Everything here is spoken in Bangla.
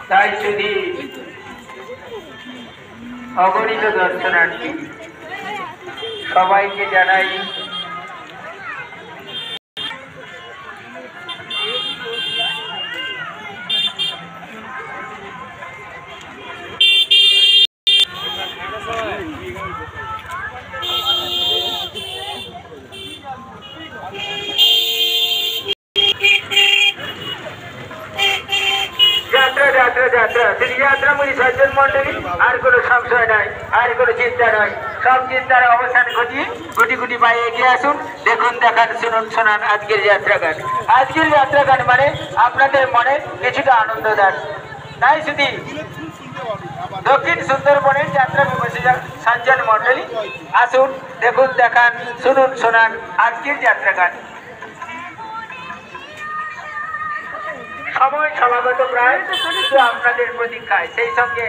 তাই শুধু অগণিত দর্শনার্থী সবাইকে জানাই সজ্জন মন্ডলী আর কোনো সংশয় নাই, আর কোনো চিন্তা নয়। সব চিন্তার অবসান ঘটিয়ে গুটি গুটি পায়ে এগিয়ে আসুন। দেখুন, দেখান, শুনুন, শোনান আজকের যাত্রাগান। আজকের যাত্রাগান মানে আপনাদের মনে কিছুটা আনন্দ দেন। তাই শুধু দক্ষিণ সুন্দরবনের যাত্রা বিমর্শী সজ্জন মন্ডলী আসুন, দেখুন, দেখান, শুনুন, শোনান আজকের যাত্রাগান। সময় সমাগত প্রায়, শুধু আপনাদের প্রতীক্ষায়, সেই সঙ্গে